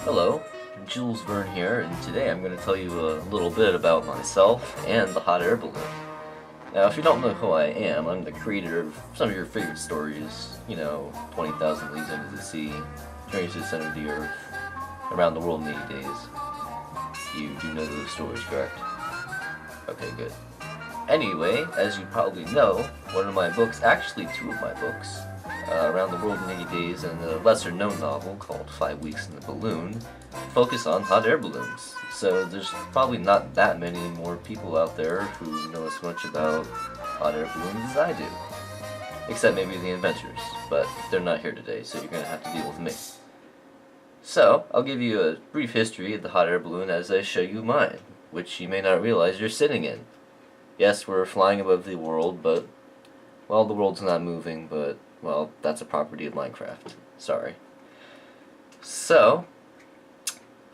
Hello, Jules Verne here, and today I'm going to tell you a little bit about myself and the hot air balloon. Now, if you don't know who I am, I'm the creator of some of your favorite stories, 20,000 Leagues Under the Sea, Journey to the Center of the Earth, Around the World in 80 Days. You do know those stories, correct? Okay, good. Anyway, as you probably know, one of my books, actually two of my books, Around the World in 80 Days and a lesser-known novel called 5 Weeks in the Balloon, focus on hot air balloons. So there's probably not that many more people out there who know as much about hot air balloons as I do. Except maybe the inventors, but they're not here today, so you're going to have to deal with me. So, I'll give you a brief history of the hot air balloon as I show you mine, which you may not realize you're sitting in. Yes, we're flying above the world, but, well, the world's not moving, but, well, that's a property of Minecraft. Sorry. So,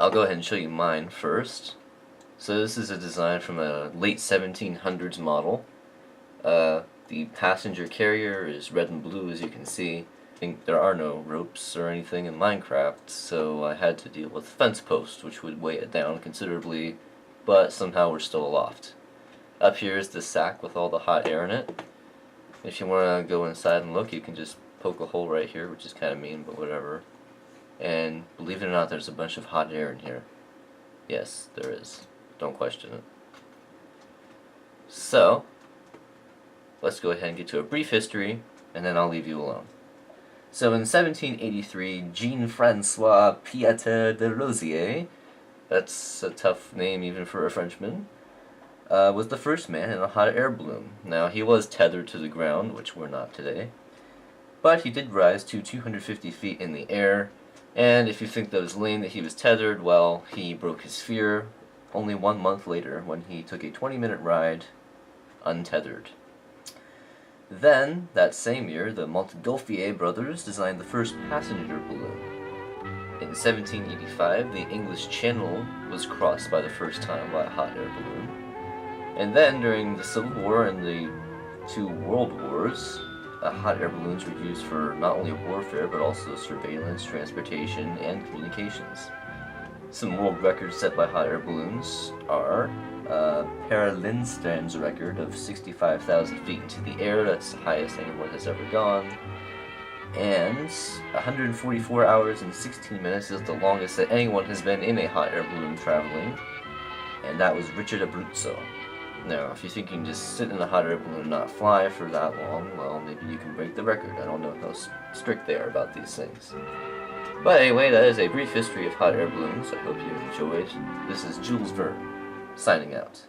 I'll go ahead and show you mine first. So this is a design from a late 1700s model. The passenger carrier is red and blue, as you can see. I think there are no ropes or anything in Minecraft, so I had to deal with fence posts, which would weigh it down considerably, but somehow we're still aloft. Up here is the sack with all the hot air in it. If you want to go inside and look, you can just poke a hole right here, which is kind of mean, but whatever. And believe it or not, there's a bunch of hot air in here. Yes, there is. Don't question it. So, let's go ahead and get to a brief history, and then I'll leave you alone. So in 1783, Jean-Francois Pieter de Rosier, that's a tough name even for a Frenchman, was the first man in a hot air balloon. Now, he was tethered to the ground, which we're not today, but he did rise to 250 feet in the air, and if you think that was lame that he was tethered, well, he broke his fear only 1 month later when he took a 20-minute ride untethered. Then, that same year, the Montgolfier brothers designed the first passenger balloon. In 1785, the English Channel was crossed by the first time by a hot air balloon. And then, during the Civil War and the two World Wars, hot air balloons were used for not only warfare, but also surveillance, transportation, and communications. Some world records set by hot air balloons are Per Lindström's record of 65,000 feet into the air, that's the highest anyone has ever gone, and 144 hours and 16 minutes is the longest that anyone has been in a hot air balloon traveling, and that was Richard Abruzzo. Now, if you think you can just sit in a hot air balloon and not fly for that long, well, maybe you can break the record. I don't know how strict they are about these things. But anyway, that is a brief history of hot air balloons. I hope you enjoyed. This is Jules Verne, signing out.